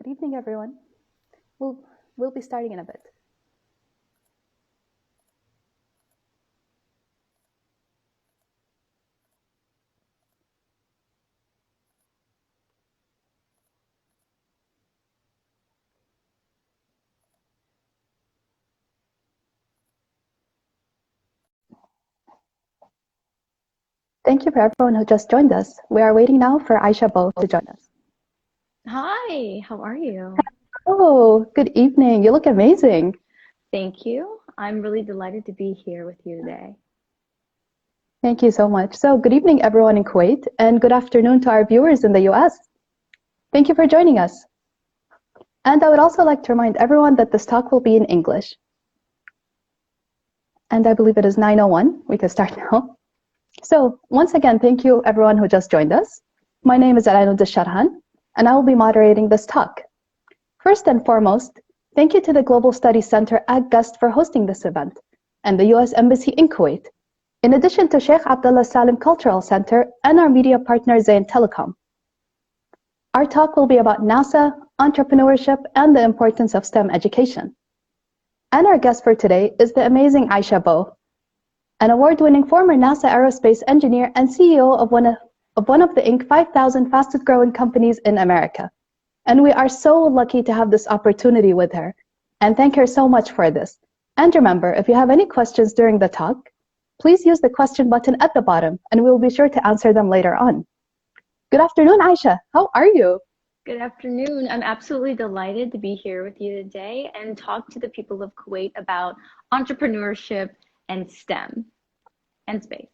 Good evening, everyone. We'll be starting in a bit. Thank you for everyone who just joined us. We are waiting now for Aisha Bo to join us. Hi, how are you? Oh, good evening. You look amazing. Thank you. I'm really delighted to be here with you today. Thank you so much. So good evening, everyone in Kuwait, and good afternoon to our viewers in the US. Thank you for joining us. And I would also like to remind everyone that this talk will be in English. And I believe it is 9:01. We can start now. So once again, thank you everyone who just joined us. My name is Alana, and I will be moderating this talk. First and foremost, thank you to the Global Studies Center at GUST for hosting this event, and the US Embassy in Kuwait, in addition to Sheikh Abdullah Salim Cultural Center and our media partner Zain Telecom. Our talk will be about NASA, entrepreneurship, and the importance of STEM education. And our guest for today is the amazing Aisha Bo, an award-winning former NASA aerospace engineer and CEO of one of the Inc. 5,000 fastest growing companies in America. And we are so lucky to have this opportunity with her, and thank her so much for this. And remember, if you have any questions during the talk, please use the question button at the bottom, and we will be sure to answer them later on. Good afternoon, Aisha. How are you? Good afternoon. I'm absolutely delighted to be here with you today and talk to the people of Kuwait about entrepreneurship and STEM and space.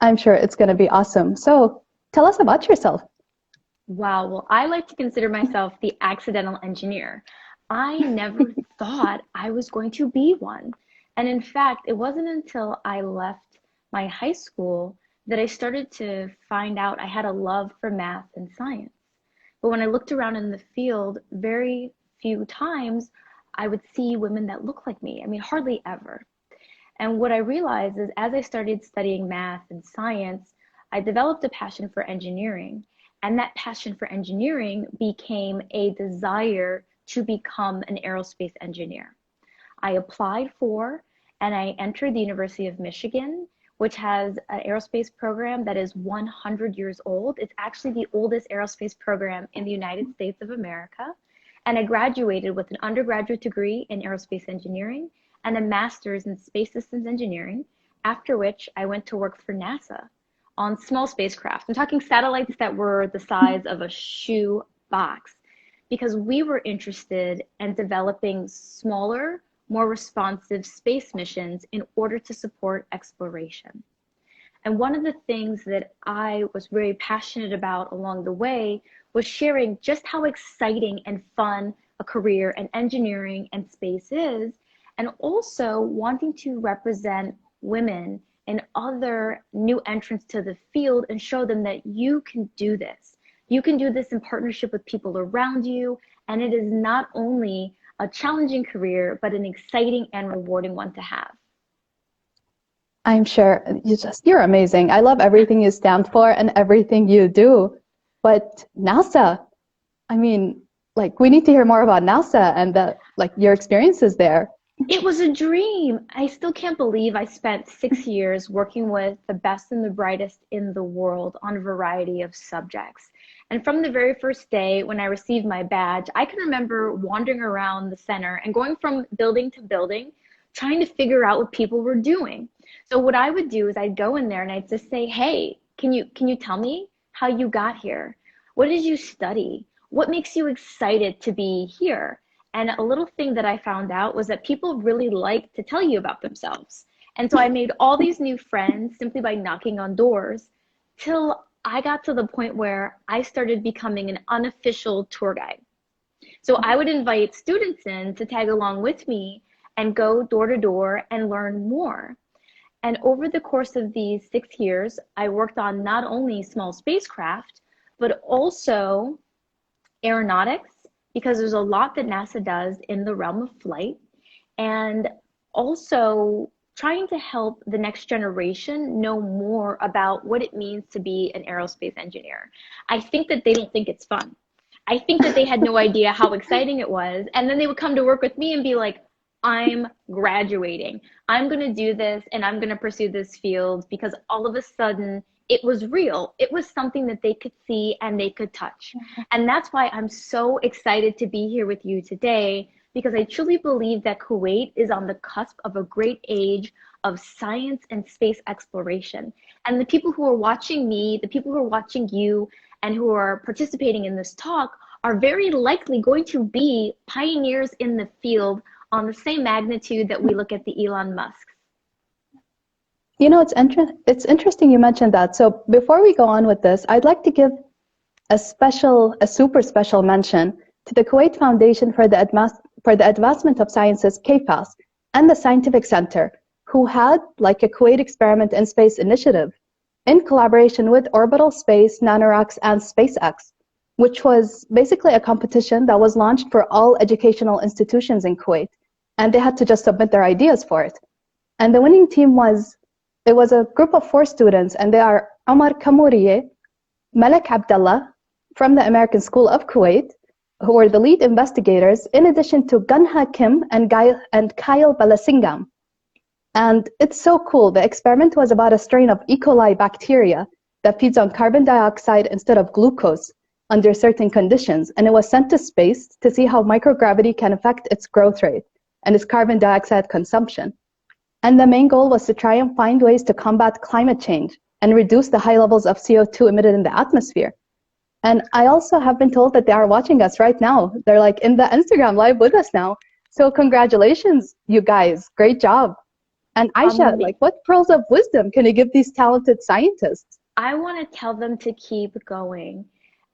I'm sure it's going to be awesome. So tell us about yourself. Wow. Well, I like to consider myself the accidental engineer. I never thought I was going to be one. And in fact, it wasn't until I left my high school that I started to find out I had a love for math and science. But when I looked around in the field, very few times I would see women that looked like me. I mean, hardly ever. And what I realized is as I started studying math and science, I developed a passion for engineering. And that passion for engineering became a desire to become an aerospace engineer. I applied for and I entered the University of Michigan, which has an aerospace program that is 100 years old. It's actually the oldest aerospace program in the United States of America. And I graduated with an undergraduate degree in aerospace engineering and a master's in space systems engineering, after which I went to work for NASA on small spacecraft. I'm talking satellites that were the size of a shoe box, because we were interested in developing smaller, more responsive space missions in order to support exploration. And one of the things that I was very passionate about along the way was sharing just how exciting and fun a career in engineering and space is, and also wanting to represent women and other new entrants to the field and show them that you can do this. You can do this in partnership with people around you, and it is not only a challenging career, but an exciting and rewarding one to have. I'm sure you're amazing. I love everything you stand for and everything you do. But NASA, I mean, like, we need to hear more about NASA and your experiences there. It was a dream. I still can't believe I spent 6 years working with the best and the brightest in the world on a variety of subjects. And from the very first day when I received my badge, I can remember wandering around the center and going from building to building, trying to figure out what people were doing. So what I would do is I'd go in there and I'd just say, hey, can you tell me how you got here? What did you study? What makes you excited to be here? And a little thing that I found out was that people really like to tell you about themselves. And so I made all these new friends simply by knocking on doors till I got to the point where I started becoming an unofficial tour guide. So I would invite students in to tag along with me and go door to door and learn more. And over the course of these 6 years, I worked on not only small spacecraft, but also aeronautics, because there's a lot that NASA does in the realm of flight, and also trying to help the next generation know more about what it means to be an aerospace engineer. I think that they don't think it's fun. I think that they had no idea how exciting it was. And then they would come to work with me and be like, I'm graduating. I'm going to do this and I'm going to pursue this field, because all of a sudden it was real. It was something that they could see and they could touch. And that's why I'm so excited to be here with you today, because I truly believe that Kuwait is on the cusp of a great age of science and space exploration. And the people who are watching me, the people who are watching you, and who are participating in this talk are very likely going to be pioneers in the field on the same magnitude that we look at the Elon Musk. You know, it's interesting you mentioned that. So before we go on with this, I'd like to give a super special mention to the Kuwait Foundation for the Advancement of Sciences, KFAS, and the Scientific Center, who had like a Kuwait Experiment in Space initiative in collaboration with Orbital Space, NanoRacks, and SpaceX, which was basically a competition that was launched for all educational institutions in Kuwait. And they had to just submit their ideas for it. And the winning team was a group of 4 students, and they are Omar Kamouriye, Malak Abdallah from the American School of Kuwait, who were the lead investigators, in addition to Ganha Kim and Kyle Balasingam. And it's so cool. The experiment was about a strain of E. coli bacteria that feeds on carbon dioxide instead of glucose under certain conditions. And it was sent to space to see how microgravity can affect its growth rate and its carbon dioxide consumption. And the main goal was to try and find ways to combat climate change and reduce the high levels of CO2 emitted in the atmosphere. And I also have been told that they are watching us right now. They're like in the Instagram live with us now. So congratulations, you guys. Great job. And Aisha, like, what pearls of wisdom can you give these talented scientists? I want to tell them to keep going.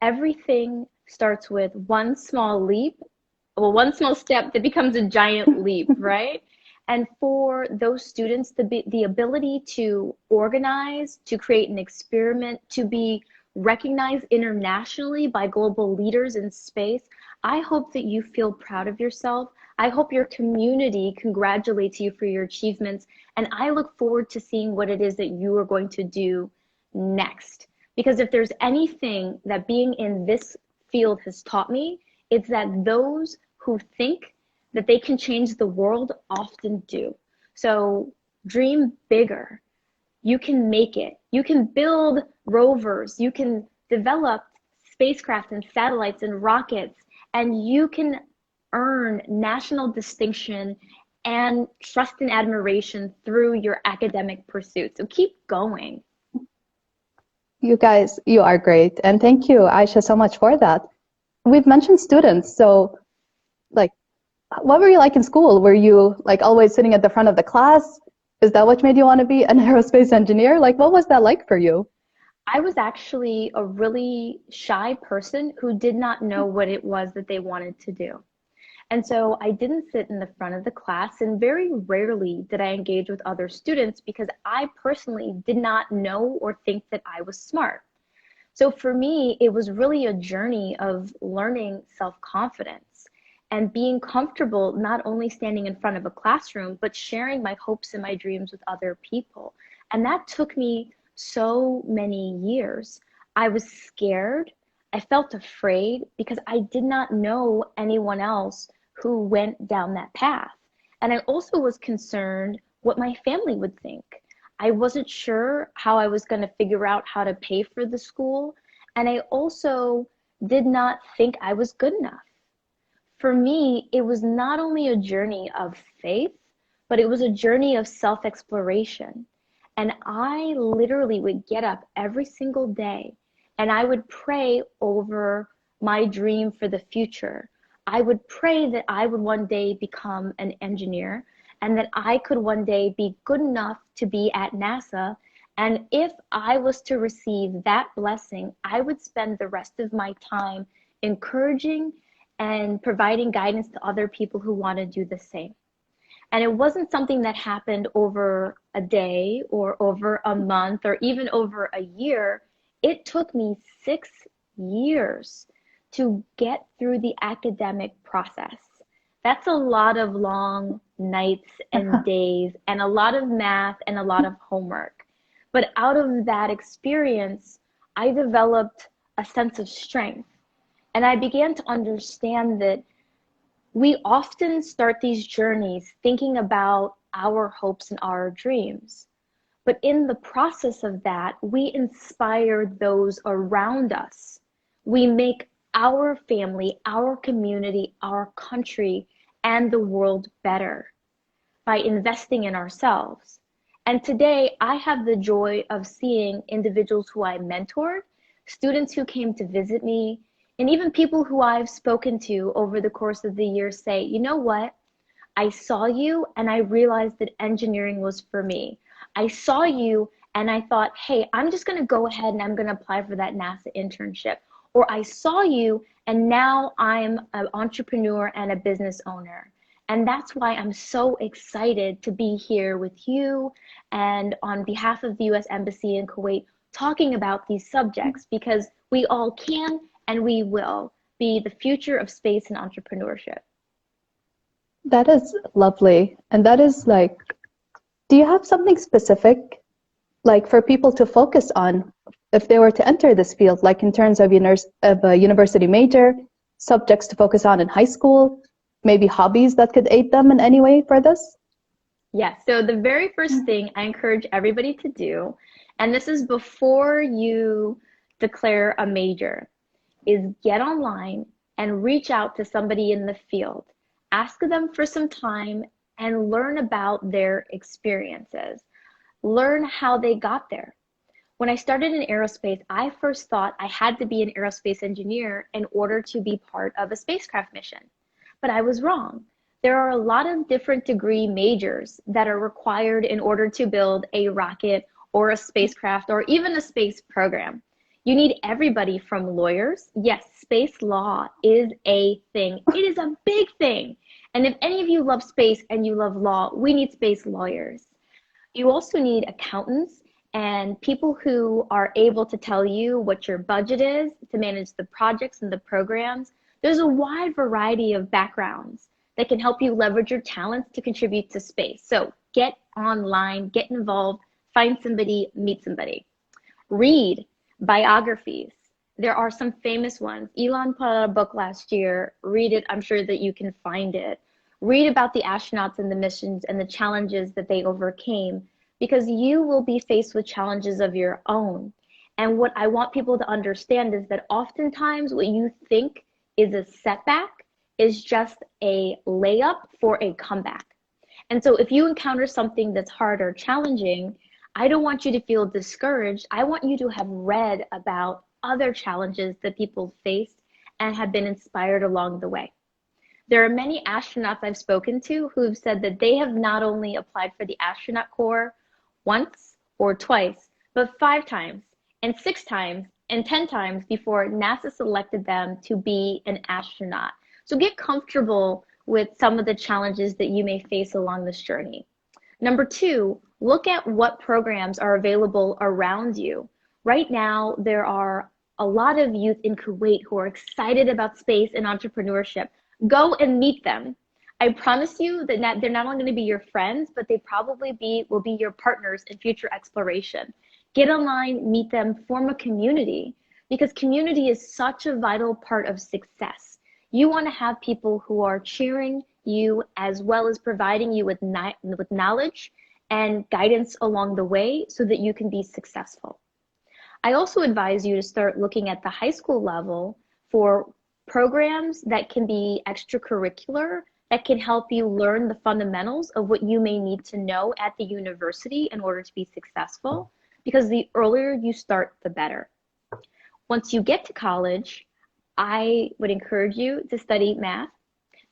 Everything starts with one small leap, well, one small step that becomes a giant leap, right? And for those students, the ability to organize, to create an experiment, to be recognized internationally by global leaders in space, I hope that you feel proud of yourself. I hope your community congratulates you for your achievements. And I look forward to seeing what it is that you are going to do next. Because if there's anything that being in this field has taught me, it's that those who think that they can change the world often do. So dream bigger. You can make it. You can build rovers. You can develop spacecraft and satellites and rockets, and you can earn national distinction and trust and admiration through your academic pursuits. So keep going. You guys, you are great. And thank you, Aisha, so much for that. We've mentioned students. So, like, what were you like in school? Were you like always sitting at the front of the class? Is that what made you want to be an aerospace engineer? Like, what was that like for you? I was actually a really shy person who did not know what it was that they wanted to do. And so I didn't sit in the front of the class, and very rarely did I engage with other students because I personally did not know or think that I was smart. So for me, it was really a journey of learning self-confidence and being comfortable not only standing in front of a classroom, but sharing my hopes and my dreams with other people. And that took me so many years. I was scared. I felt afraid because I did not know anyone else who went down that path. And I also was concerned what my family would think. I wasn't sure how I was going to figure out how to pay for the school. And I also did not think I was good enough. For me, it was not only a journey of faith, but it was a journey of self-exploration. And I literally would get up every single day and I would pray over my dream for the future. I would pray that I would one day become an engineer and that I could one day be good enough to be at NASA. And if I was to receive that blessing, I would spend the rest of my time encouraging and providing guidance to other people who want to do the same. And it wasn't something that happened over a day or over a month or even over a year. It took me 6 years to get through the academic process. That's a lot of long nights and days and a lot of math and a lot of homework. But out of that experience, I developed a sense of strength. And I began to understand that we often start these journeys thinking about our hopes and our dreams. But in the process of that, we inspire those around us. We make our family, our community, our country, and the world better by investing in ourselves. And today, I have the joy of seeing individuals who I mentored, students who came to visit me, and even people who I've spoken to over the course of the year say, you know what? I saw you and I realized that engineering was for me. I saw you and I thought, hey, I'm just going to go ahead and I'm going to apply for that NASA internship. Or I saw you and now I'm an entrepreneur and a business owner. And that's why I'm so excited to be here with you and on behalf of the US Embassy in Kuwait talking about these subjects, because we all can and we will be the future of space and entrepreneurship. That is lovely. And that is like, do you have something specific like for people to focus on if they were to enter this field, like in terms of a university major, subjects to focus on in high school, maybe hobbies that could aid them in any way for this? Yes, so the very first thing I encourage everybody to do, and this is before you declare a major, is get online and reach out to somebody in the field. Ask them for some time and learn about their experiences. Learn how they got there. When I started in aerospace, I first thought I had to be an aerospace engineer in order to be part of a spacecraft mission. But I was wrong. There are a lot of different degree majors that are required in order to build a rocket or a spacecraft or even a space program. You need everybody from lawyers. Yes, space law is a thing. It is a big thing. And if any of you love space and you love law, we need space lawyers. You also need accountants and people who are able to tell you what your budget is to manage the projects and the programs. There's a wide variety of backgrounds that can help you leverage your talents to contribute to space. So get online, get involved, find somebody, meet somebody. Read biographies. There are some famous ones. Elon put out a book last year. Read it. I'm sure that you can find it. Read about the astronauts and the missions and the challenges that they overcame, because you will be faced with challenges of your own. And what I want people to understand is that oftentimes what you think is a setback is just a layup for a comeback. And so if you encounter something that's hard or challenging, I don't want you to feel discouraged. I want you to have read about other challenges that people faced and have been inspired along the way. There are many astronauts I've spoken to who have said that they have not only applied for the astronaut corps once or twice, but 5 times and 6 times and 10 times before NASA selected them to be an astronaut. So get comfortable with some of the challenges that you may face along this journey. Number 2, look at what programs are available around you. Right now, there are a lot of youth in Kuwait who are excited about space and entrepreneurship. Go and meet them. I promise you that they're not only going to be your friends, but they probably will be your partners in future exploration. Get online, meet them, form a community, because community is such a vital part of success. You want to have people who are cheering you as well as providing you with knowledge and guidance along the way so that you can be successful. I also advise you to start looking at the high school level for programs that can be extracurricular, that can help you learn the fundamentals of what you may need to know at the university in order to be successful, because the earlier you start, the better. Once you get to college, I would encourage you to study math,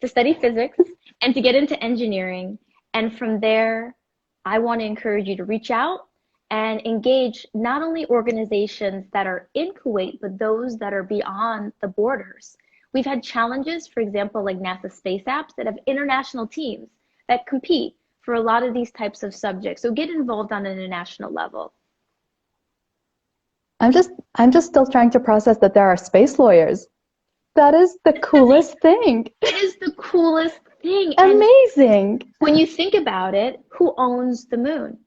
to study physics, and to get into engineering. And from there, I want to encourage you to reach out and engage not only organizations that are in Kuwait, but those that are beyond the borders. We've had challenges, for example, like NASA Space Apps that have international teams that compete for a lot of these types of subjects. So get involved on an international level. I'm just still trying to process that there are space lawyers. That is the coolest thing. It is the coolest thing. Amazing. And when you think about it, who owns the moon?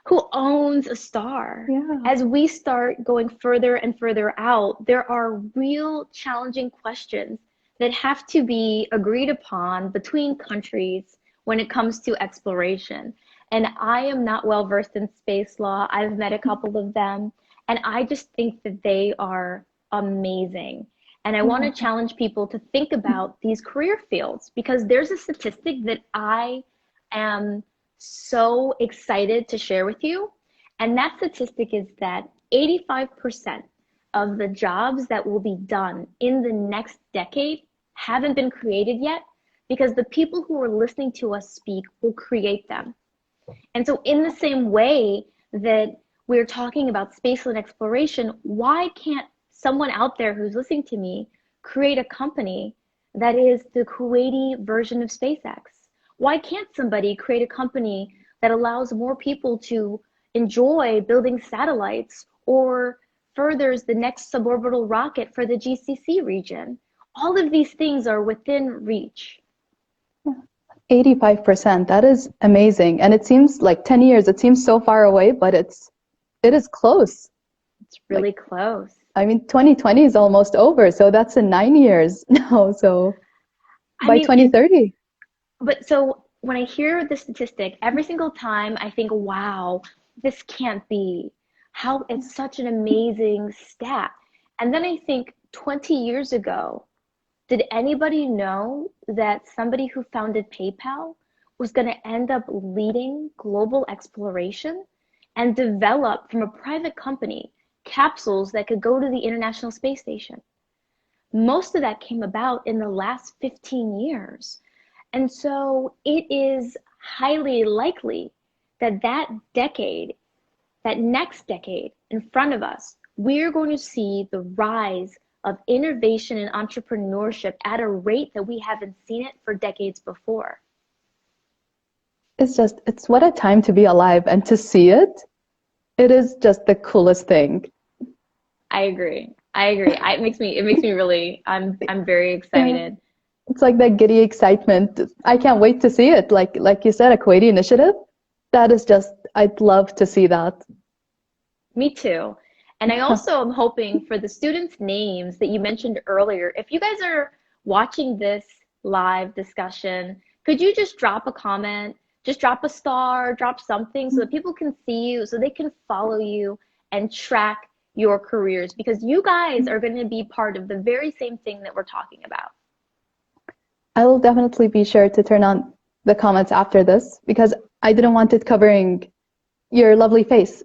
who owns a star. Yeah. As we start going further and further out, there are real challenging questions that have to be agreed upon between countries when it comes to exploration. And I am not well versed in space law. I've met a couple of them, and I just think that they are amazing. And I want to challenge people to think about these career fields, because there's a statistic that I am so excited to share with you. And that statistic is that 85% of the jobs that will be done in the next decade haven't been created yet, because the people who are listening to us speak will create them. And so in the same way that we're talking about space and exploration, why can't someone out there who's listening to me create a company that is the Kuwaiti version of SpaceX? Why can't somebody create a company that allows more people to enjoy building satellites or furthers the next suborbital rocket for the GCC region? All of these things are within reach. 85%, that is amazing. And it seems like 10 years, it seems so far away, but it is close. It's really close. I mean, 2020 is almost over, so that's in 9 years now. So by 2030. But so when I hear the statistic, every single time I think, wow, this can't be. How it's such an amazing stat. And then I think 20 years ago, did anybody know that somebody who founded PayPal was going to end up leading global exploration and develop from a private company capsules that could go to the International Space Station? Most of that came about in the last 15 years. And so it is highly likely that that next decade in front of us, we're going to see the rise of innovation and entrepreneurship at a rate that we haven't seen it for decades before. It's what a time to be alive, and to see it, it is just the coolest thing. I agree. It makes me really, I'm very excited. Yeah. It's like that giddy excitement. I can't wait to see it. Like you said, a Kuwaiti initiative. That is just, I'd love to see that. Me too. And I also am hoping for the students' names that you mentioned earlier. If you guys are watching this live discussion, could you just drop a comment, just drop a star, drop something so that people can see you, so they can follow you and track your careers, because you guys are going to be part of the very same thing that we're talking about. I will definitely be sure to turn on the comments after this, because I didn't want it covering your lovely face.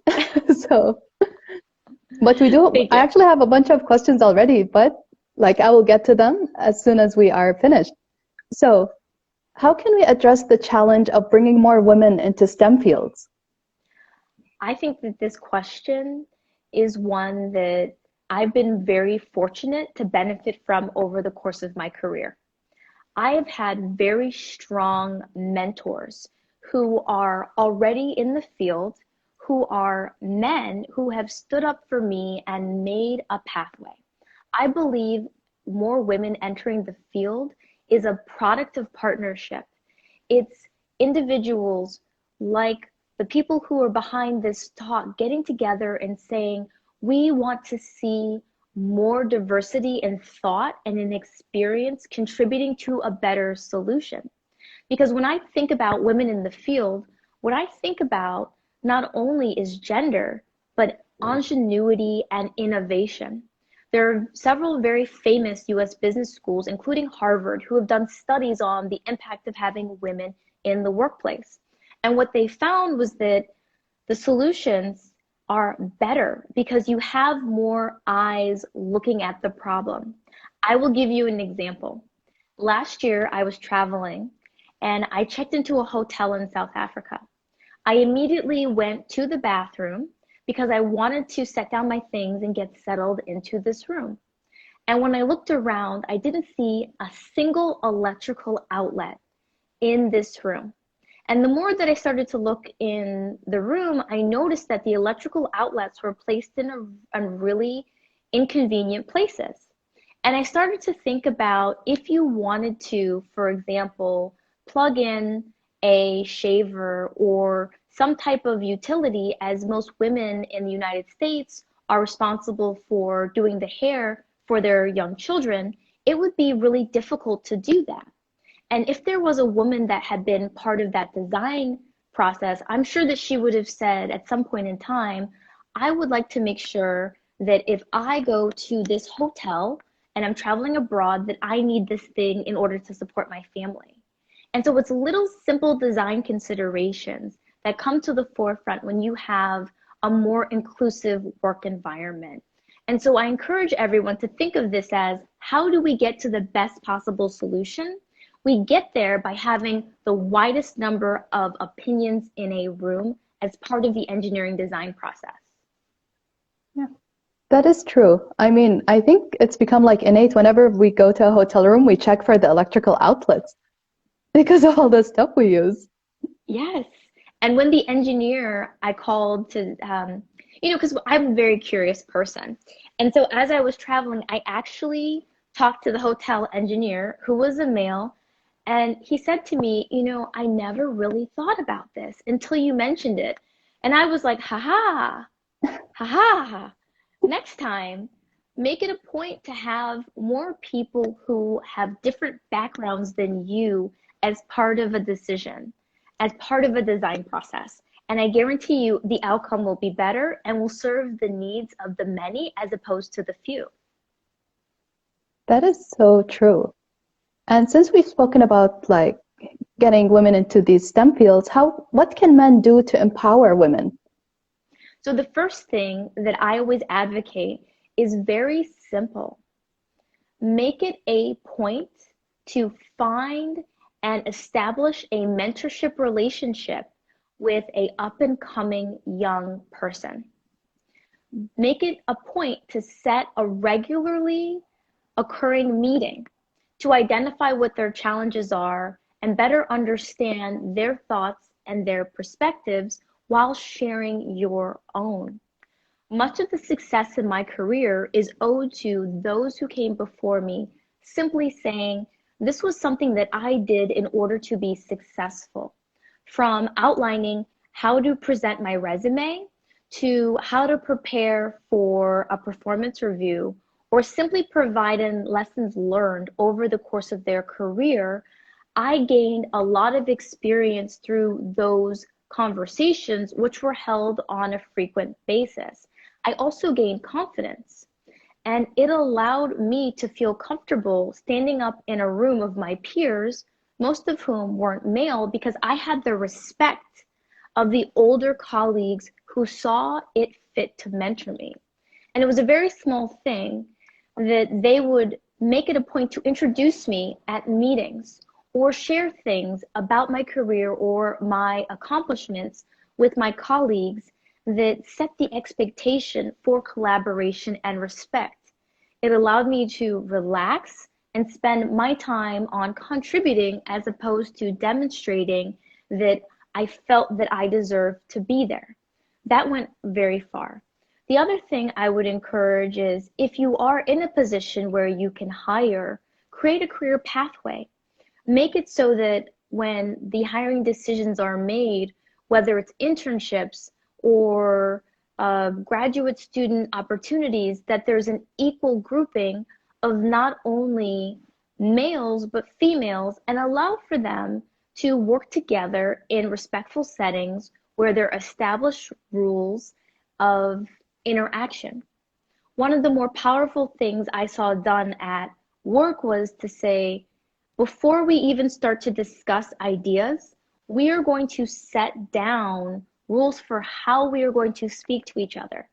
But we do. I actually have a bunch of questions already, but I will get to them as soon as we are finished. So how can we address the challenge of bringing more women into STEM fields? I think that this question is one that I've been very fortunate to benefit from over the course of my career. I have had very strong mentors who are already in the field, who are men who have stood up for me and made a pathway. I believe more women entering the field is a product of partnership. It's individuals like the people who are behind this talk getting together and saying, we want to see more diversity in thought and in experience contributing to a better solution. Because when I think about women in the field, what I think about not only is gender, but ingenuity and innovation. There are several very famous US business schools, including Harvard, who have done studies on the impact of having women in the workplace. And what they found was that the solutions are better because you have more eyes looking at the problem. I will give you an example. Last year, I was traveling and I checked into a hotel in South Africa. I immediately went to the bathroom because I wanted to set down my things and get settled into this room. And when I looked around, I didn't see a single electrical outlet in this room. And the more that I started to look in the room, I noticed that the electrical outlets were placed in really inconvenient places. And I started to think about if you wanted to, for example, plug in a shaver or some type of utility, as most women in the United States are responsible for doing the hair for their young children, it would be really difficult to do that. And if there was a woman that had been part of that design process, I'm sure that she would have said at some point in time, I would like to make sure that if I go to this hotel and I'm traveling abroad, that I need this thing in order to support my family. And so it's little simple design considerations that come to the forefront when you have a more inclusive work environment. And so I encourage everyone to think of this as, how do we get to the best possible solution? We get there by having the widest number of opinions in a room as part of the engineering design process. Yeah, that is true. I mean, I think it's become like innate. Whenever we go to a hotel room, we check for the electrical outlets because of all the stuff we use. Yes. And when the engineer I called to, because I'm a very curious person. And so as I was traveling, I actually talked to the hotel engineer, who was a male, and he said to me, I never really thought about this until you mentioned it. And I was like, ha ha. Next time, make it a point to have more people who have different backgrounds than you as part of a decision, as part of a design process. And I guarantee you the outcome will be better and will serve the needs of the many as opposed to the few. That is so true. And since we've spoken about like getting women into these STEM fields, what can men do to empower women? So the first thing that I always advocate is very simple. Make it a point to find and establish a mentorship relationship with an up-and-coming young person. Make it a point to set a regularly occurring meeting to identify what their challenges are and better understand their thoughts and their perspectives while sharing your own. Much of the success in my career is owed to those who came before me simply saying, this was something that I did in order to be successful. From outlining how to present my resume to how to prepare for a performance review, or simply providing lessons learned over the course of their career, I gained a lot of experience through those conversations, which were held on a frequent basis. I also gained confidence, and it allowed me to feel comfortable standing up in a room of my peers, most of whom weren't male, because I had the respect of the older colleagues who saw it fit to mentor me. And it was a very small thing that they would make it a point to introduce me at meetings or share things about my career or my accomplishments with my colleagues that set the expectation for collaboration and respect. It allowed me to relax and spend my time on contributing as opposed to demonstrating that I felt that I deserved to be there. That went very far. The other thing I would encourage is, if you are in a position where you can hire, create a career pathway. Make it so that when the hiring decisions are made, whether it's internships or graduate student opportunities, that there's an equal grouping of not only males but females, and allow for them to work together in respectful settings where there are established rules of interaction. One of the more powerful things I saw done at work was to say, before we even start to discuss ideas, we are going to set down rules for how we are going to speak to each other,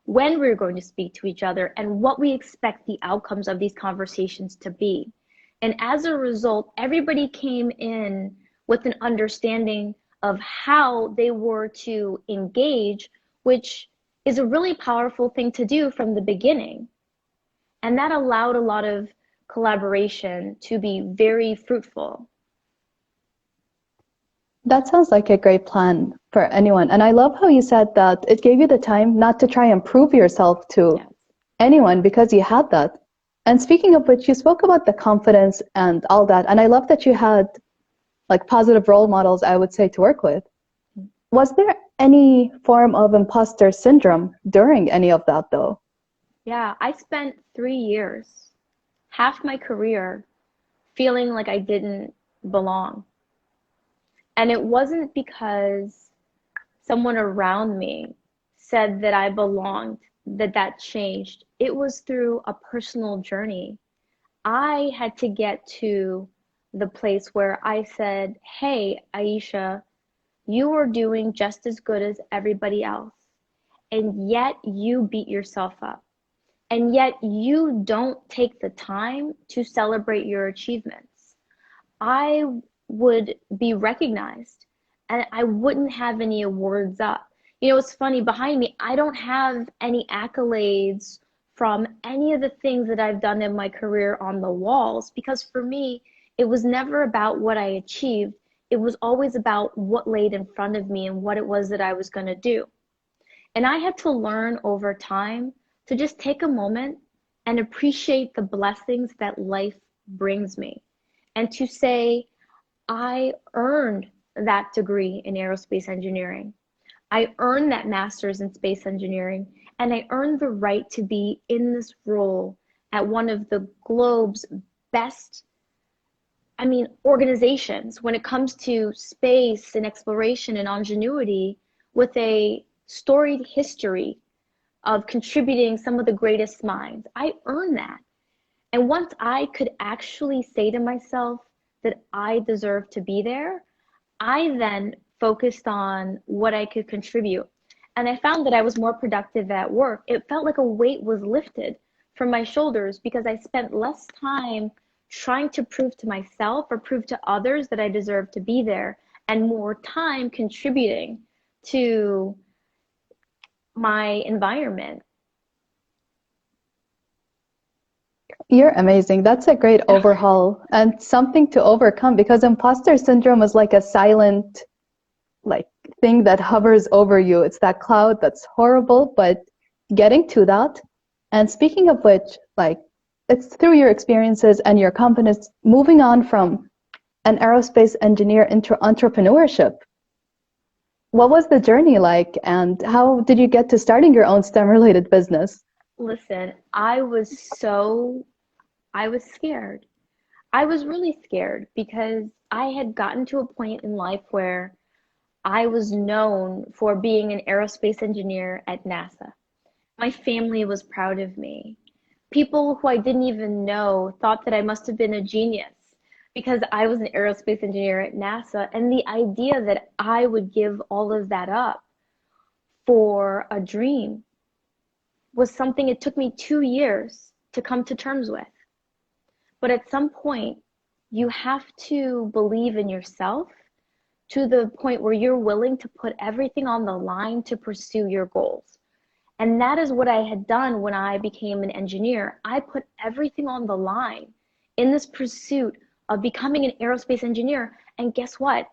when we're going to speak to each other, and what we expect the outcomes of these conversations to be. And as a result, everybody came in with an understanding of how they were to engage, which is a really powerful thing to do from the beginning. And that allowed a lot of collaboration to be very fruitful. That sounds like a great plan for anyone. And I love how you said that it gave you the time not to try and prove yourself to anyone, because you had that. And speaking of which, you spoke about the confidence and all that. And I love that you had like positive role models, I would say, to work with. Was there any form of imposter syndrome during any of that, though? Yeah, I spent 3 years, half my career, feeling like I didn't belong. And it wasn't because someone around me said that I belonged, that changed. It was through a personal journey. I had to get to the place where I said, hey, Aisha, you are doing just as good as everybody else, and yet you beat yourself up. And yet you don't take the time to celebrate your achievements. I would be recognized and I wouldn't have any awards up. You know, it's funny, behind me, I don't have any accolades from any of the things that I've done in my career on the walls, because for me, it was never about what I achieved. It was always about what laid in front of me and what it was that I was going to do. And I had to learn over time to just take a moment and appreciate the blessings that life brings me, and to say, I earned that degree in aerospace engineering. I earned that master's in space engineering, and I earned the right to be in this role at one of the globe's best, organizations when it comes to space and exploration and ingenuity, with a storied history of contributing some of the greatest minds. I earned that. And once I could actually say to myself that I deserve to be there, I then focused on what I could contribute. And I found that I was more productive at work. It felt like a weight was lifted from my shoulders because I spent less time trying to prove to myself or prove to others that I deserved to be there, and more time contributing to my environment. You're amazing. That's a great overhaul and something to overcome, because imposter syndrome is like a silent thing that hovers over you. It's that cloud that's horrible, but getting to that. And speaking of which, it's through your experiences and your companies moving on from an aerospace engineer into entrepreneurship. What was the journey like, and how did you get to starting your own STEM-related business? Listen, I was scared. I was really scared because I had gotten to a point in life where I was known for being an aerospace engineer at NASA. My family was proud of me. People who I didn't even know thought that I must have been a genius because I was an aerospace engineer at NASA. And the idea that I would give all of that up for a dream was something it took me 2 years to come to terms with. But at some point, you have to believe in yourself to the point where you're willing to put everything on the line to pursue your goals. And that is what I had done when I became an engineer. I put everything on the line in this pursuit of becoming an aerospace engineer. And guess what?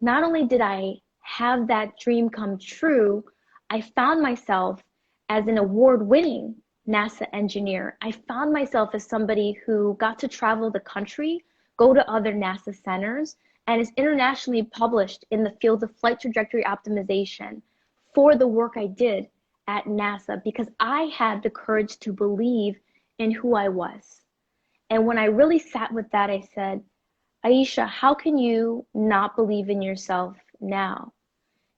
Not only did I have that dream come true, I found myself as an award-winning NASA engineer. I found myself as somebody who got to travel the country, go to other NASA centers, and is internationally published in the field of flight trajectory optimization for the work I did at NASA, because I had the courage to believe in who I was. And when I really sat with that, I said, Aisha, how can you not believe in yourself now?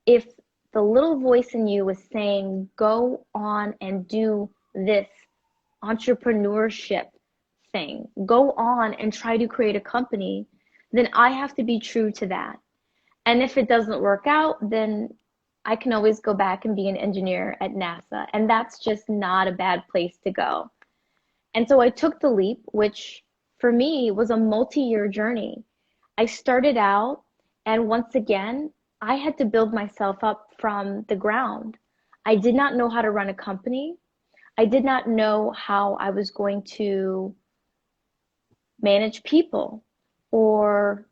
If the little voice in you is saying, go on and do this entrepreneurship thing, go on and try to create a company, then I have to be true to that. And if it doesn't work out, then I can always go back and be an engineer at NASA. And that's just not a bad place to go. And so I took the leap, which for me was a multi-year journey. I started out, and once again, I had to build myself up from the ground. I did not know how to run a company. I did not know how I was going to manage people or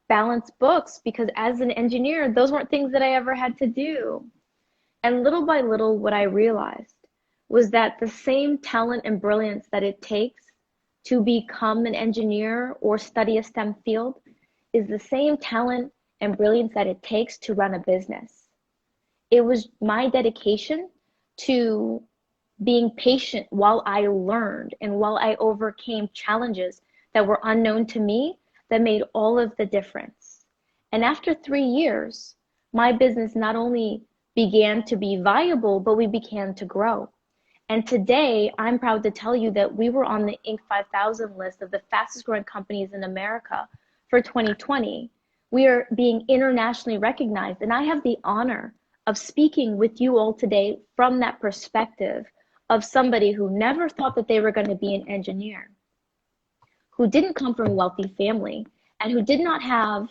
balance books, because as an engineer, those weren't things that I ever had to do. And little by little, what I realized was that the same talent and brilliance that it takes to become an engineer or study a STEM field is the same talent and brilliance that it takes to run a business. It was my dedication to being patient while I learned and while I overcame challenges that were unknown to me that made all of the difference. And after 3 years, my business not only began to be viable, but we began to grow. And today, I'm proud to tell you that we were on the Inc. 5000 list of the fastest growing companies in America for 2020. We are being internationally recognized, and I have the honor of speaking with you all today from that perspective of somebody who never thought that they were going to be an engineer, who didn't come from a wealthy family, and who did not have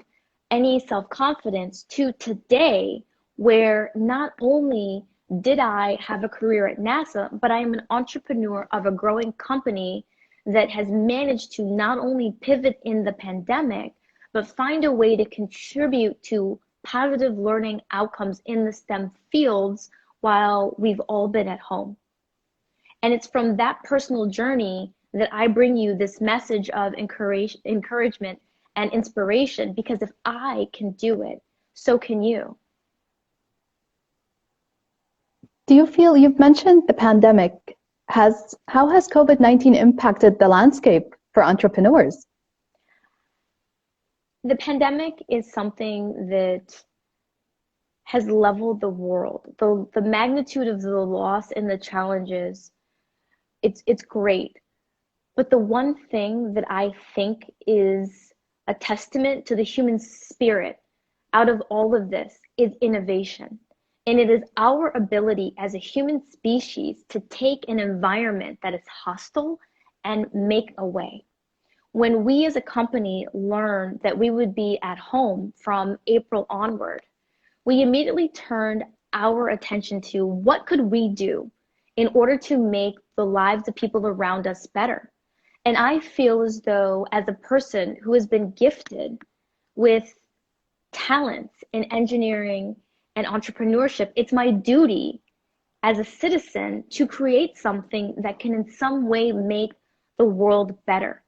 any self-confidence, to today, where not only did I have a career at NASA, but I am an entrepreneur of a growing company that has managed to not only pivot in the pandemic, but find a way to contribute to positive learning outcomes in the STEM fields while we've all been at home. And it's from that personal journey that I bring you this message of encouragement and inspiration, because if I can do it, so can you. Do you feel, you've mentioned the pandemic, how has COVID-19 impacted the landscape for entrepreneurs? The pandemic is something that has leveled the world. The magnitude of the loss and the challenges, it's great. But the one thing that I think is a testament to the human spirit out of all of this is innovation. And it is our ability as a human species to take an environment that is hostile and make a way. When we as a company learned that we would be at home from April onward, we immediately turned our attention to what could we do in order to make the lives of people around us better. And I feel as though, as a person who has been gifted with talents in engineering and entrepreneurship, it's my duty as a citizen to create something that can in some way make the world better.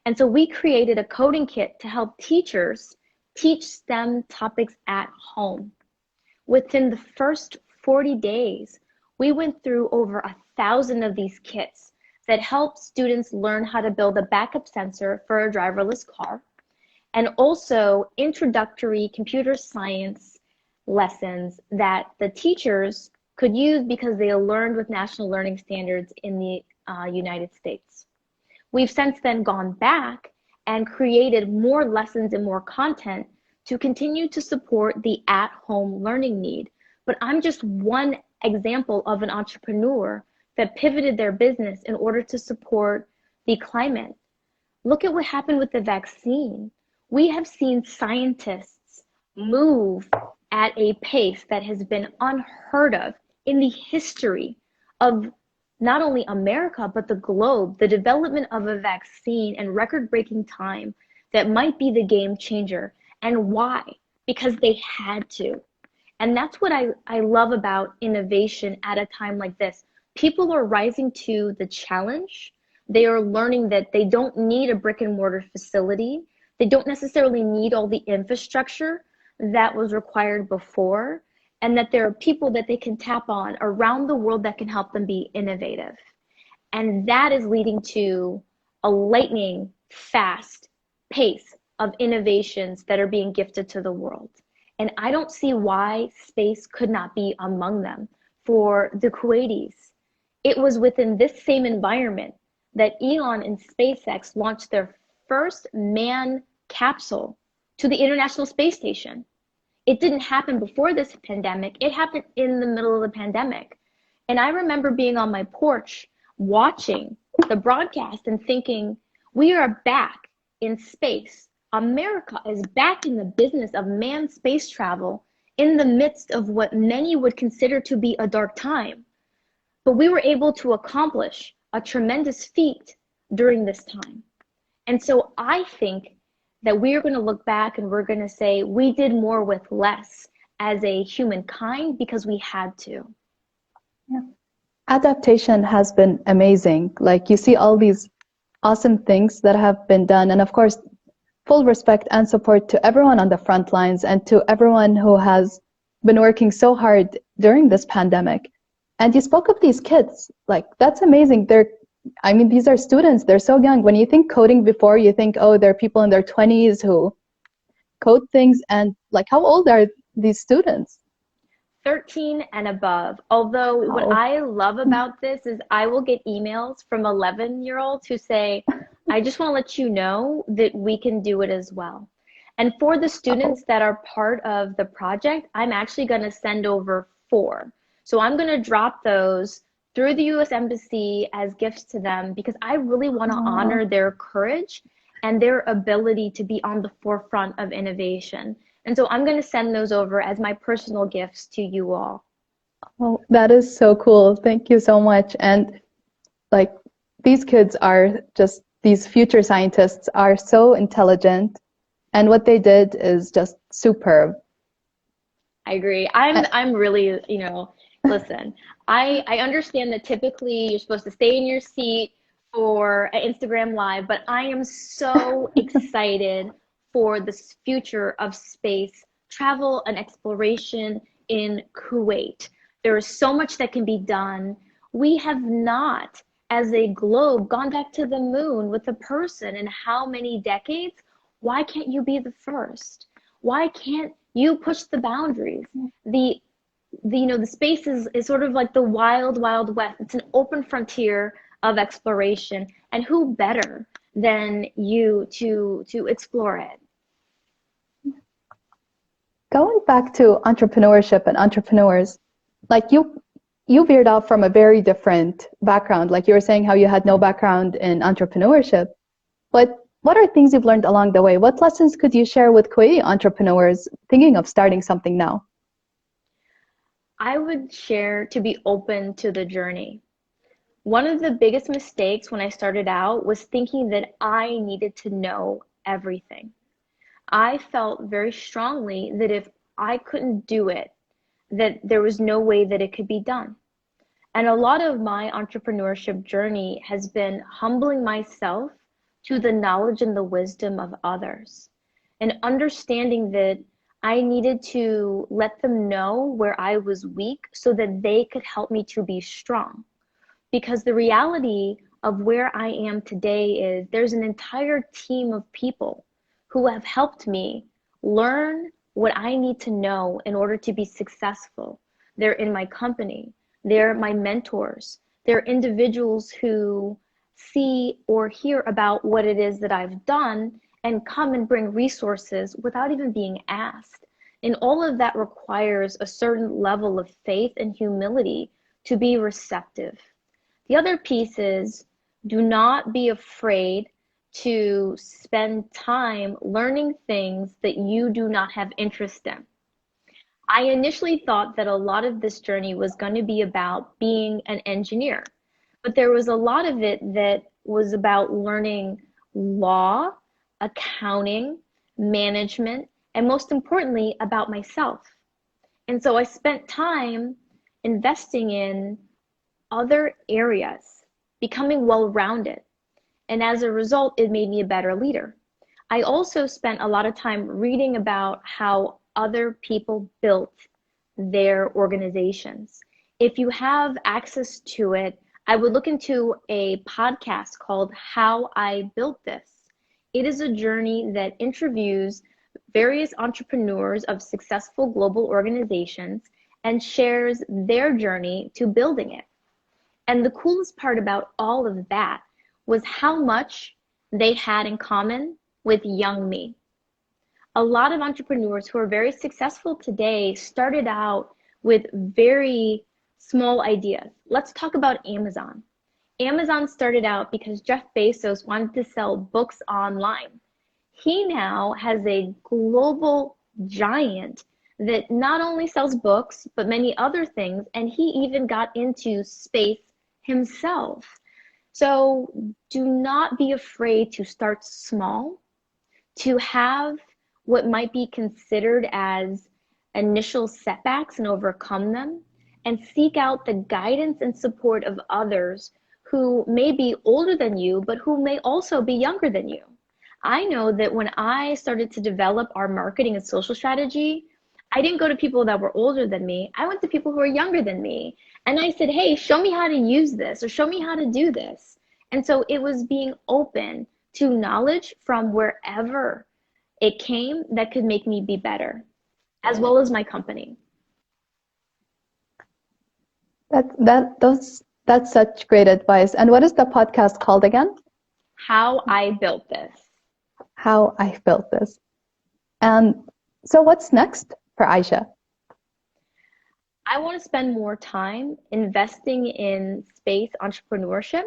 And so we created a coding kit to help teachers teach STEM topics at home. Within the first 40 days, we went through over 1,000 of these kits that help students learn how to build a backup sensor for a driverless car, and also introductory computer science lessons that the teachers could use because they learned with national learning standards in the United States. We've since then gone back and created more lessons and more content to continue to support the at-home learning need. But I'm just one example of an entrepreneur that pivoted their business in order to support the climate. Look at what happened with the vaccine. We have seen scientists move at a pace that has been unheard of in the history of not only America, but the globe. The development of a vaccine in record-breaking time that might be the game changer. And why? Because they had to. And that's what I love about innovation at a time like this. People are rising to the challenge. They are learning that they don't need a brick and mortar facility. They don't necessarily need all the infrastructure that was required before, and that there are people that they can tap on around the world that can help them be innovative. And that is leading to a lightning fast pace of innovations that are being gifted to the world. And I don't see why space could not be among them. For the Kuwaitis, it was within this same environment that Elon and SpaceX launched their first manned capsule to the International Space Station. It didn't happen before this pandemic. It happened in the middle of the pandemic. And I remember being on my porch watching the broadcast and thinking, we are back in space. America is back in the business of manned space travel in the midst of what many would consider to be a dark time. But we were able to accomplish a tremendous feat during this time. And so I think that we are going to look back and we're going to say we did more with less as a humankind because we had to. Yeah. Adaptation has been amazing. Like, you see all these awesome things that have been done. And of course, full respect and support to everyone on the front lines and to everyone who has been working so hard during this pandemic. And you spoke of these kids, like that's amazing. These are students, they're so young. When you think coding before, you think, oh, there are people in their 20s who code things, and like how old are these students? 13 and above. Although what I love about this is I will get emails from 11-year-olds who say, I just want to let you know that we can do it as well. And for the students that are part of the project, I'm actually going to send over 4. So I'm going to drop those through the U.S. Embassy as gifts to them, because I really want to honor their courage and their ability to be on the forefront of innovation. And so I'm going to send those over as my personal gifts to you all. Oh, that is so cool. Thank you so much. And like, these kids are just, these future scientists are so intelligent, and what they did is just superb. I agree. I'm really, listen, I understand that typically you're supposed to stay in your seat for an Instagram Live, but I am so excited for the future of space travel and exploration in Kuwait. There is so much that can be done. We have not, as a globe, gone back to the moon with a person in how many decades? Why can't you be the first? Why can't you push the boundaries? The space is sort of like the wild, wild west. It's an open frontier of exploration, and who better than you to explore it? Going back to entrepreneurship and entrepreneurs, like you veered off from a very different background. Like you were saying how you had no background in entrepreneurship, but what are things you've learned along the way? What lessons could you share with Kuwaiti entrepreneurs thinking of starting something now? I would share to be open to the journey. One of the biggest mistakes when I started out was thinking that I needed to know everything. I felt very strongly that if I couldn't do it, that there was no way that it could be done. And a lot of my entrepreneurship journey has been humbling myself to the knowledge and the wisdom of others, and understanding that I needed to let them know where I was weak so that they could help me to be strong. Because the reality of where I am today is there's an entire team of people who have helped me learn what I need to know in order to be successful. They're in my company, they're my mentors, they're individuals who see or hear about what it is that I've done and come and bring resources without even being asked. And all of that requires a certain level of faith and humility to be receptive. The other piece is, do not be afraid to spend time learning things that you do not have interest in. I initially thought that a lot of this journey was going to be about being an engineer, but there was a lot of it that was about learning law, accounting, management, and most importantly, about myself. And so I spent time investing in other areas, becoming well-rounded. And as a result, it made me a better leader. I also spent a lot of time reading about how other people built their organizations. If you have access to it, I would look into a podcast called How I Built This. It is a journey that interviews various entrepreneurs of successful global organizations and shares their journey to building it. And the coolest part about all of that was how much they had in common with young me. A lot of entrepreneurs who are very successful today started out with very small ideas. Let's talk about Amazon. Amazon started out because Jeff Bezos wanted to sell books online. He now has a global giant that not only sells books, but many other things, and he even got into space himself. So do not be afraid to start small, to have what might be considered as initial setbacks and overcome them, and seek out the guidance and support of others who may be older than you, but who may also be younger than you. I know that when I started to develop our marketing and social strategy, I didn't go to people that were older than me. I went to people who were younger than me. And I said, hey, show me how to use this or show me how to do this. And so it was being open to knowledge from wherever it came that could make me be better, as well as my company. That's such great advice. And what is the podcast called again? How I Built This. How I Built This. And so what's next for Aisha? I want to spend more time investing in space entrepreneurship.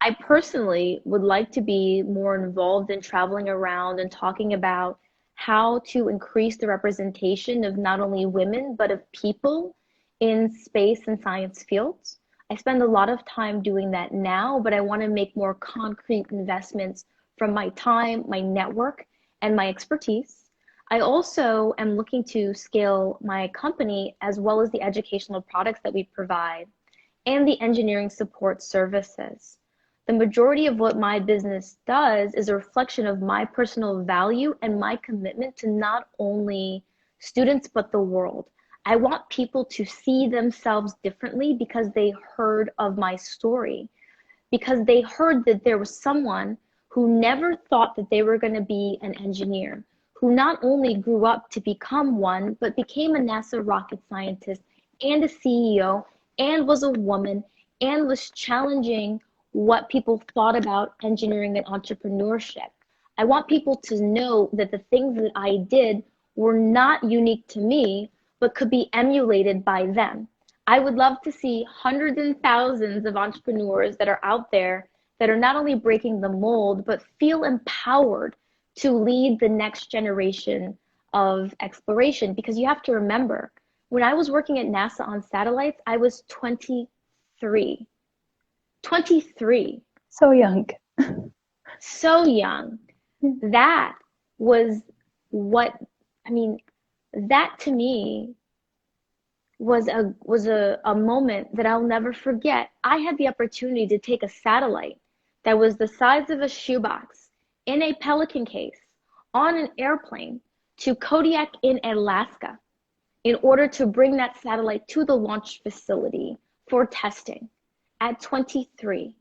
I personally would like to be more involved in traveling around and talking about how to increase the representation of not only women, but of people in space and science fields. I spend a lot of time doing that now, but I want to make more concrete investments from my time, my network, and my expertise. I also am looking to scale my company as well as the educational products that we provide and the engineering support services. The majority of what my business does is a reflection of my personal value and my commitment to not only students, but the world. I want people to see themselves differently because they heard of my story, because they heard that there was someone who never thought that they were going to be an engineer, who not only grew up to become one, but became a NASA rocket scientist and a CEO and was a woman and was challenging what people thought about engineering and entrepreneurship. I want people to know that the things that I did were not unique to me, but could be emulated by them. I would love to see hundreds and thousands of entrepreneurs that are out there that are not only breaking the mold, but feel empowered to lead the next generation of exploration. Because you have to remember, when I was working at NASA on satellites, I was 23. 23. So young. So young. That was what, I mean, that to me was a moment that I'll never forget. I had the opportunity to take a satellite that was the size of a shoebox in a Pelican case on an airplane to Kodiak in Alaska in order to bring that satellite to the launch facility for testing at 23.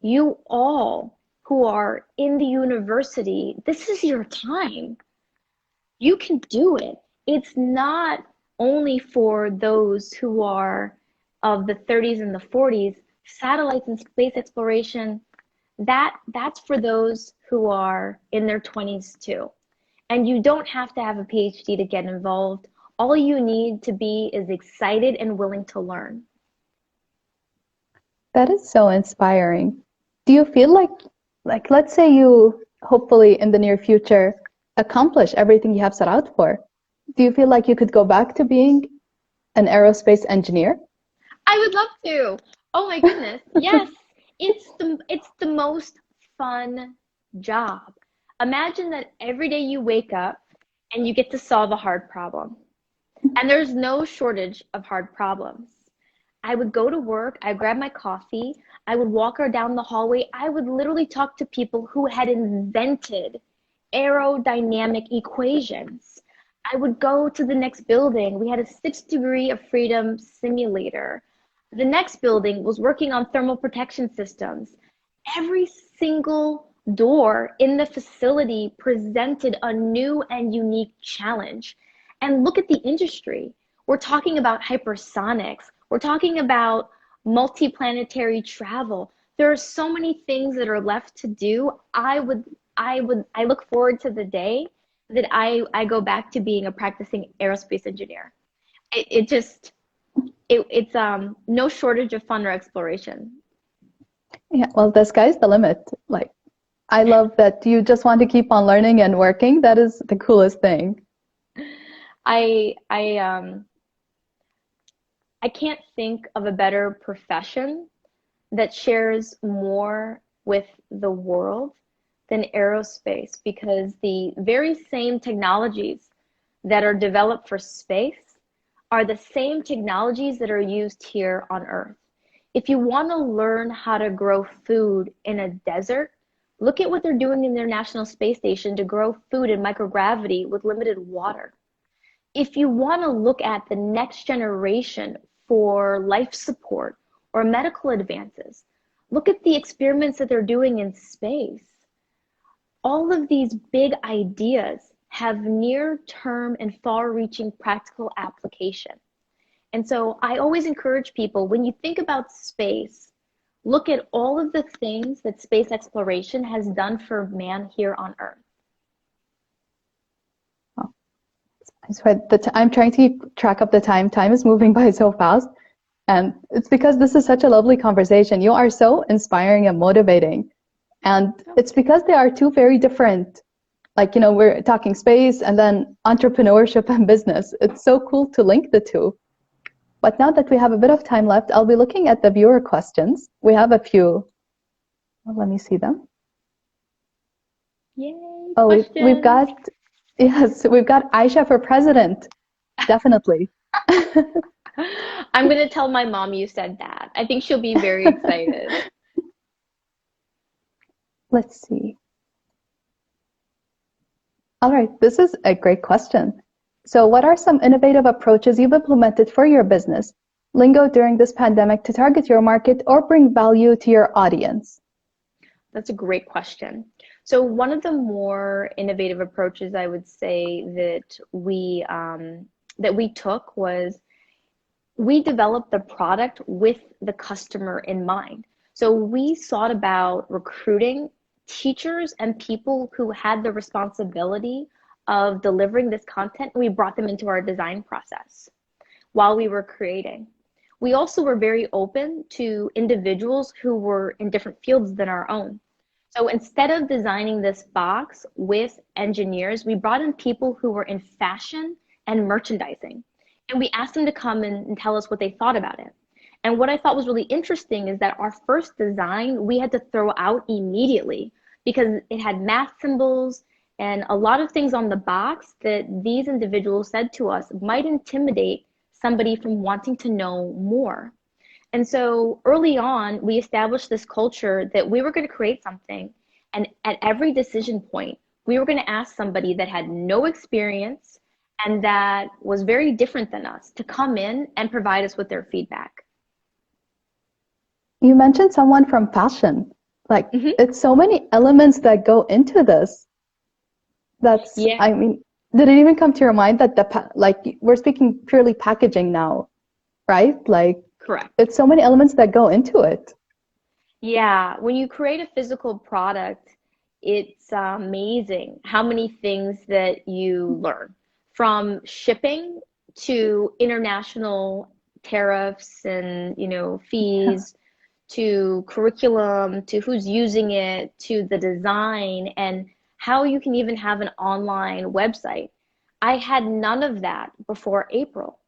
You all who are in the university, this is your time. You can do it. It's not only for those who are of the 30s and the 40s. Satellites and space exploration, that's for those who are in their 20s too. And you don't have to have a PhD to get involved. All you need to be is excited and willing to learn. That is so inspiring. Do you feel like let's say you hopefully in the near future accomplish everything you have set out for, do you feel like you could go back to being an aerospace engineer? I would love to. Oh my goodness. Yes. It's the most fun job. Imagine that every day you wake up and you get to solve a hard problem. And there's no shortage of hard problems. I would go to work, I'd grab my coffee, I would walk her down the hallway. I would literally talk to people who had invented aerodynamic equations. I would go to the next building. We had a 6 degree of freedom simulator. The next building was working on thermal protection systems. Every single door in the facility presented a new and unique challenge. And look at the industry. We're talking about hypersonics. We're talking about multiplanetary travel. There are so many things that are left to do. I look forward to the day that I go back to being a practicing aerospace engineer. It's no shortage of fun or exploration. Yeah, well, the sky's the limit. Like, I love that you just want to keep on learning and working. That is the coolest thing. I can't think of a better profession that shares more with the world than aerospace, because the very same technologies that are developed for space are the same technologies that are used here on Earth. If you want to learn how to grow food in a desert, look at what they're doing in their National Space Station to grow food in microgravity with limited water. if you want to look at the next generation for life support or medical advances, look at the experiments that they're doing in space. All of these big ideas have near-term and far-reaching practical application. And so I always encourage people, when you think about space, look at all of the things that space exploration has done for man here on Earth. I'm trying to keep track of the time. Time is moving by so fast. And it's because this is such a lovely conversation. You are so inspiring and motivating. And it's because they are two very different, like, we're talking space and then entrepreneurship and business. It's so cool to link the two. But now that we have a bit of time left, I'll be looking at the viewer questions. We have a few. Well, let me see them. Yay, oh, we've got Aisha for president. Definitely. I'm going to tell my mom you said that. I think she'll be very excited. Let's see. All right, this is a great question. So what are some innovative approaches you've implemented for your business, Lingo, during this pandemic to target your market or bring value to your audience? That's a great question. So one of the more innovative approaches I would say that we took was we developed the product with the customer in mind. So we sought about recruiting teachers and people who had the responsibility of delivering this content, and we brought them into our design process while we were creating. We also were very open to individuals who were in different fields than our own. So instead of designing this box with engineers, we brought in people who were in fashion and merchandising. And we asked them to come in and tell us what they thought about it. And what I thought was really interesting is that our first design, we had to throw out immediately because it had math symbols and a lot of things on the box that these individuals said to us might intimidate somebody from wanting to know more. And so early on, we established this culture that we were going to create something, and at every decision point, we were going to ask somebody that had no experience and that was very different than us to come in and provide us with their feedback. You mentioned someone from fashion. Like, it's so many elements that go into this. That's, yeah. I mean, did it even come to your mind that we're speaking purely packaging now, right? Like, correct. It's so many elements that go into it. Yeah, when you create a physical product, it's amazing how many things that you learn, from shipping to international tariffs and fees, to curriculum, to who's using it, to the design, and how you can even have an online website. I had none of that before April.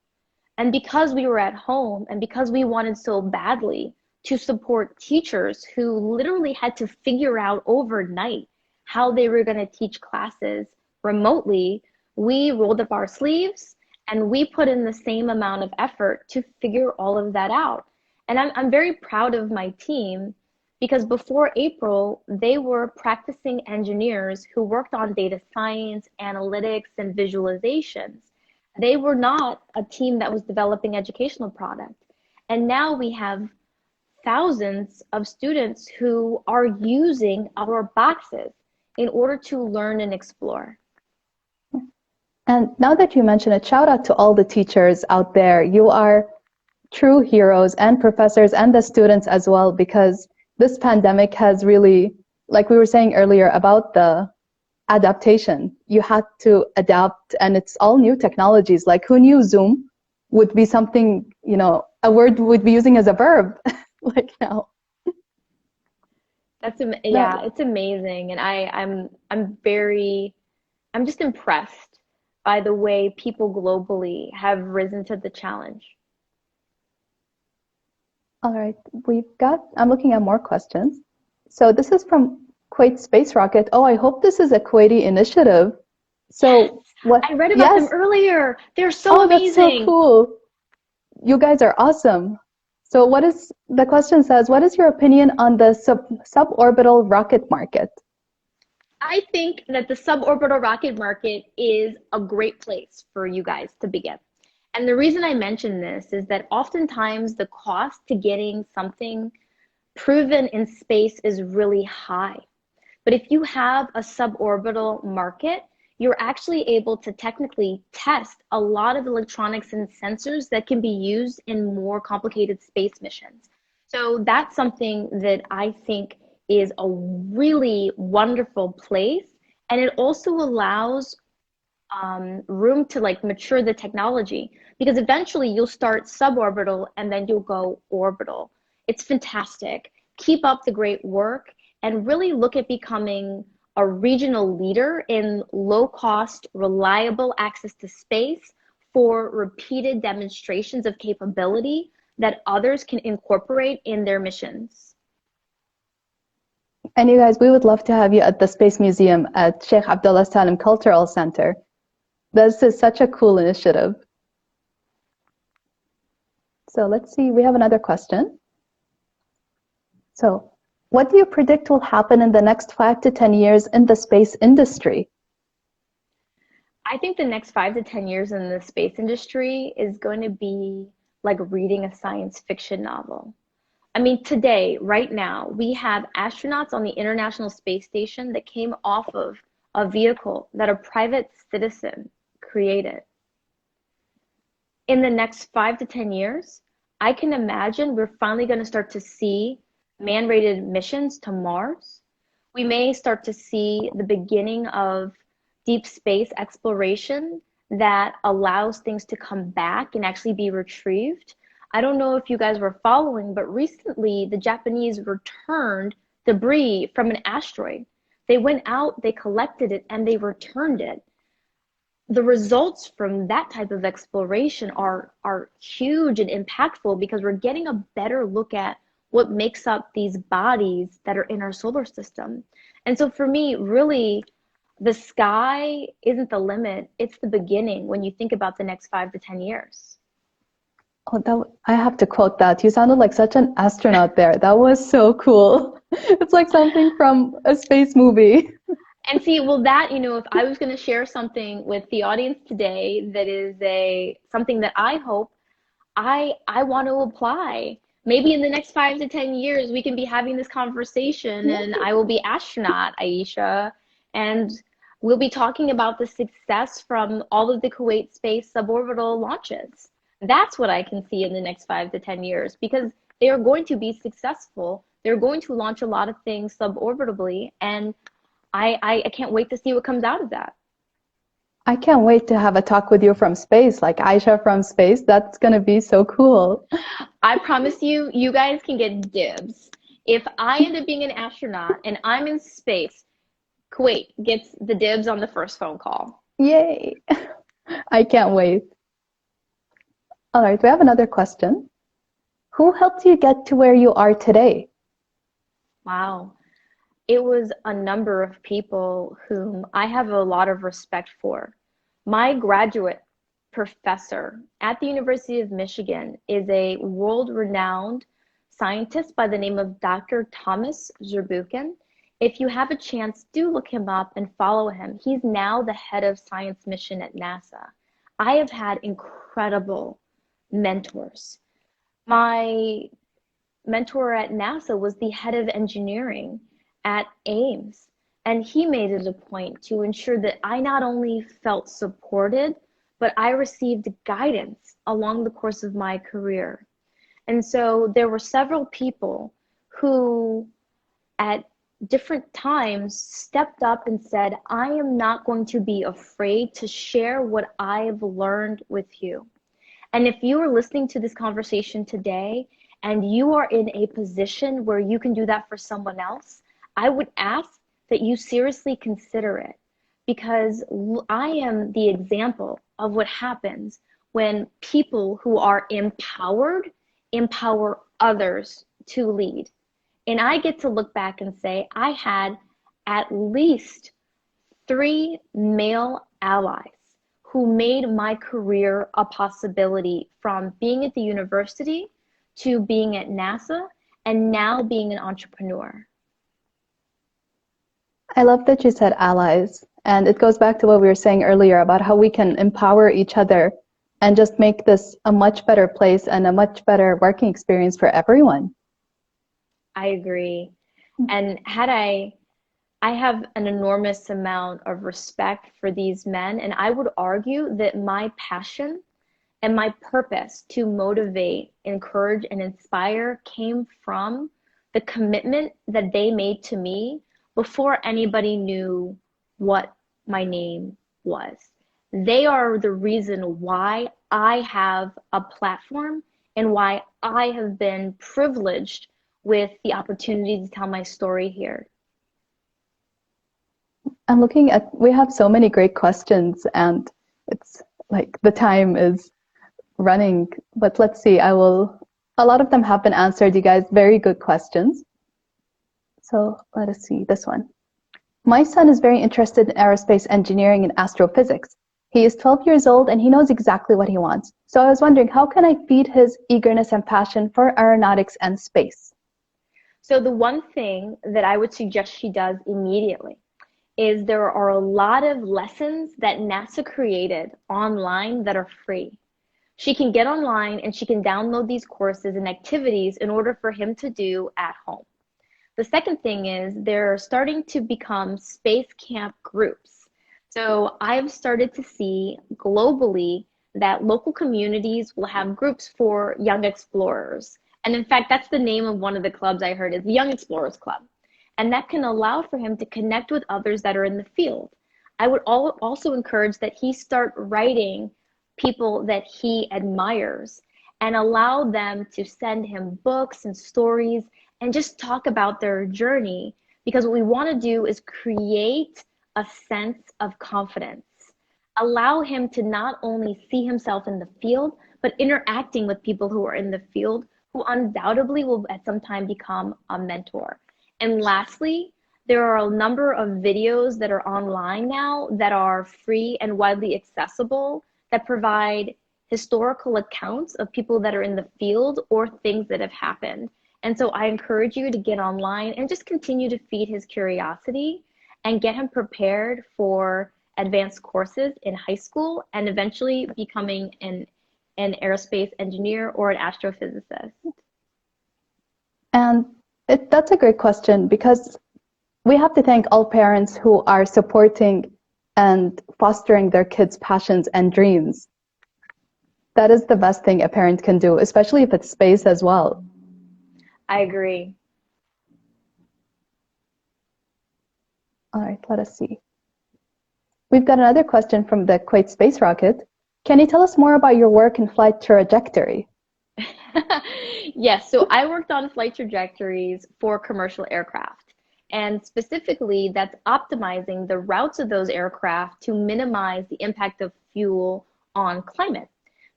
And because we were at home and because we wanted so badly to support teachers who literally had to figure out overnight how they were going to teach classes remotely, we rolled up our sleeves and we put in the same amount of effort to figure all of that out. And I'm very proud of my team because before April, they were practicing engineers who worked on data science, analytics, and visualizations. They were not a team that was developing educational product. And now we have thousands of students who are using our boxes in order to learn and explore. And now that you mention it, shout out to all the teachers out there. You are true heroes, and professors and the students as well, because this pandemic has really, like we were saying earlier about the adaptation, you had to adapt, and it's all new technologies. Like, who knew Zoom would be something, a word would be using as a verb like now. Yeah, it's amazing. And I'm just impressed by the way people globally have risen to the challenge. All right, I'm looking at more questions. So this is from Kuwait Space Rocket. Oh, I hope this is a Kuwaiti initiative. So what? I read about them earlier. They're so amazing. That's so cool. You guys are awesome. So the question says, what is your opinion on the suborbital rocket market? I think that the suborbital rocket market is a great place for you guys to begin. And the reason I mention this is that oftentimes the cost to getting something proven in space is really high. But if you have a suborbital market, you're actually able to technically test a lot of electronics and sensors that can be used in more complicated space missions. So that's something that I think is a really wonderful place. And it also allows room to like mature the technology, because eventually you'll start suborbital and then you'll go orbital. It's fantastic. Keep up the great work and really look at becoming a regional leader in low cost, reliable access to space for repeated demonstrations of capability that others can incorporate in their missions. And you guys, we would love to have you at the Space Museum at Sheikh Abdullah Salim Cultural Center. This is such a cool initiative. So let's see, we have another question. So, what do you predict will happen in the next 5 to 10 years in the space industry? I think the next 5 to 10 years in the space industry is going to be like reading a science fiction novel. I mean, today, right now, we have astronauts on the International Space Station that came off of a vehicle that a private citizen created. In the next 5 to 10 years, I can imagine we're finally going to start to see man-rated missions to Mars. We may start to see the beginning of deep space exploration that allows things to come back and actually be retrieved. I don't know if you guys were following, but recently the Japanese returned debris from an asteroid. They went out, they collected it, and they returned it. The results from that type of exploration are huge and impactful, because we're getting a better look at what makes up these bodies that are in our solar system. And so for me, really, the sky isn't the limit, it's the beginning when you think about the next 5 to 10 years. Oh, I have to quote that. You sounded like such an astronaut there. That was so cool. It's like something from a space movie. And see, well, that, you know, if I was going to share something with the audience today that is something that I hope I want to apply. Maybe in the next 5 to 10 years, we can be having this conversation and I will be astronaut, Aisha, and we'll be talking about the success from all of the Kuwait space suborbital launches. That's what I can see in the next 5 to 10 years, because they are going to be successful. They're going to launch a lot of things suborbitally, and I can't wait to see what comes out of that. I can't wait to have a talk with you from space, like Aisha from space. That's going to be so cool. I promise you, you guys can get dibs. If I end up being an astronaut and I'm in space, Kuwait gets the dibs on the first phone call. Yay. I can't wait. All right, we have another question. Who helped you get to where you are today? Wow. It was a number of people whom I have a lot of respect for. My graduate professor at the University of Michigan is a world-renowned scientist by the name of Dr. Thomas Zurbuchen. If you have a chance, do look him up and follow him. He's now the head of science mission at NASA. I have had incredible mentors. My mentor at NASA was the head of engineering at Ames, and he made it a point to ensure that I not only felt supported, but I received guidance along the course of my career. And so there were several people who at different times stepped up and said, I am not going to be afraid to share what I've learned with you. And if you are listening to this conversation today and you are in a position where you can do that for someone else, I would ask that you seriously consider it, because I am the example of what happens when people who are empowered empower others to lead. And I get to look back and say, I had at least 3 male allies who made my career a possibility, from being at the university to being at NASA and now being an entrepreneur. I love that you said allies. And it goes back to what we were saying earlier about how we can empower each other and just make this a much better place and a much better working experience for everyone. I agree. And I have an enormous amount of respect for these men, and I would argue that my passion and my purpose to motivate, encourage, and inspire came from the commitment that they made to me before anybody knew what my name was. They are the reason why I have a platform and why I have been privileged with the opportunity to tell my story here. I'm looking at, we have so many great questions, and it's like the time is running, but let's see, a lot of them have been answered, you guys, very good questions. So let us see this one. My son is very interested in aerospace engineering and astrophysics. He is 12 years old and he knows exactly what he wants. So I was wondering, how can I feed his eagerness and passion for aeronautics and space? So the one thing that I would suggest she does immediately is there are a lot of lessons that NASA created online that are free. She can get online and she can download these courses and activities in order for him to do at home. The second thing is they're starting to become space camp groups. So I've started to see globally that local communities will have groups for young explorers. And in fact, that's the name of one of the clubs I heard is the Young Explorers Club. And that can allow for him to connect with others that are in the field. I would also encourage that he start writing people that he admires and allow them to send him books and stories and just talk about their journey, because what we want to do is create a sense of confidence. Allow him to not only see himself in the field, but interacting with people who are in the field who undoubtedly will at some time become a mentor. And lastly, there are a number of videos that are online now that are free and widely accessible that provide historical accounts of people that are in the field or things that have happened. And so I encourage you to get online and just continue to feed his curiosity and get him prepared for advanced courses in high school and eventually becoming an aerospace engineer or an astrophysicist. And that's a great question, because we have to thank all parents who are supporting and fostering their kids' passions and dreams. That is the best thing a parent can do, especially if it's space as well. I agree. All right, let us see. We've got another question from the Kuwait space rocket. Can you tell us more about your work in flight trajectory? Yes, so I worked on flight trajectories for commercial aircraft. And specifically, that's optimizing the routes of those aircraft to minimize the impact of fuel on climate.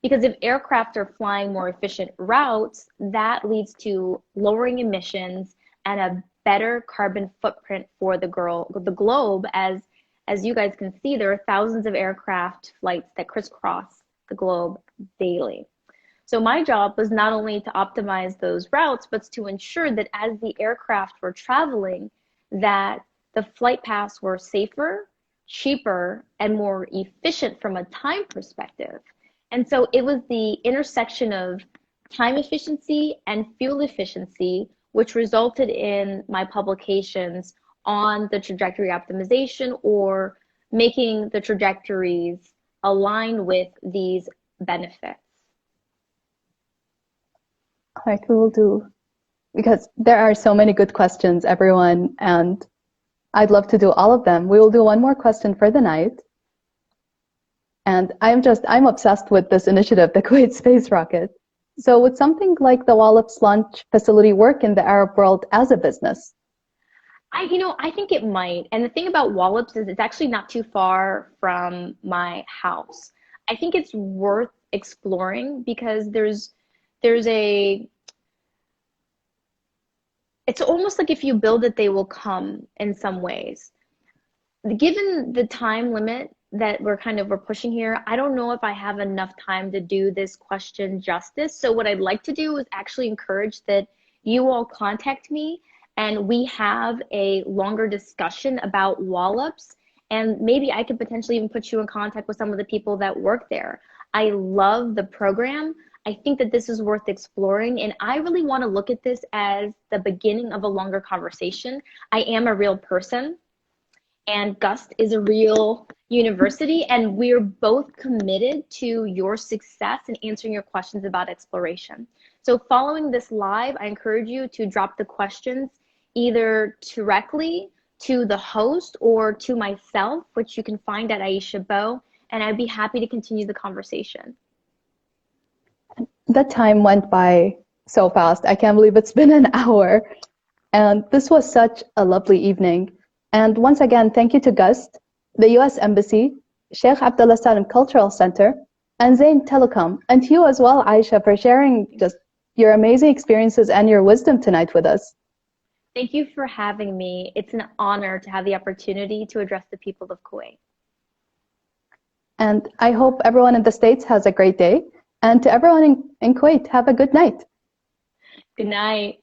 Because if aircraft are flying more efficient routes, that leads to lowering emissions and a better carbon footprint for the globe. As you guys can see, there are thousands of aircraft flights that crisscross the globe daily. So my job was not only to optimize those routes, but to ensure that as the aircraft were traveling, that the flight paths were safer, cheaper, and more efficient from a time perspective. And so it was the intersection of time efficiency and fuel efficiency, which resulted in my publications on the trajectory optimization or making the trajectories align with these benefits. All right, we will do, because there are so many good questions, everyone, and I'd love to do all of them. We will do one more question for the night. And I'm obsessed with this initiative, the Kuwait Space Rocket. So would something like the Wallops launch facility work in the Arab world as a business? I think it might. And the thing about Wallops is it's actually not too far from my house. I think it's worth exploring because it's almost like if you build it, they will come in some ways. Given the time limit that we're pushing here, I don't know if I have enough time to do this question justice. So what I'd like to do is actually encourage that you all contact me and we have a longer discussion about wallops, and maybe I could potentially even put you in contact with some of the people that work there. I love the program. I think that this is worth exploring, and I really want to look at this as the beginning of a longer conversation. I am a real person, and GUST is a real university, and we're both committed to your success and answering your questions about exploration. So following this live, I encourage you to drop the questions either directly to the host or to myself, which you can find at Aisha Bo, and I'd be happy to continue the conversation. The time went by so fast. I can't believe it's been an hour. And this was such a lovely evening. And once again, thank you to GUST, the US Embassy, Sheikh Abdullah Salim Cultural Center, and Zain Telecom, and to you as well, Aisha, for sharing just your amazing experiences and your wisdom tonight with us. Thank you for having me. It's an honor to have the opportunity to address the people of Kuwait. And I hope everyone in the States has a great day. And to everyone in Kuwait, have a good night. Good night.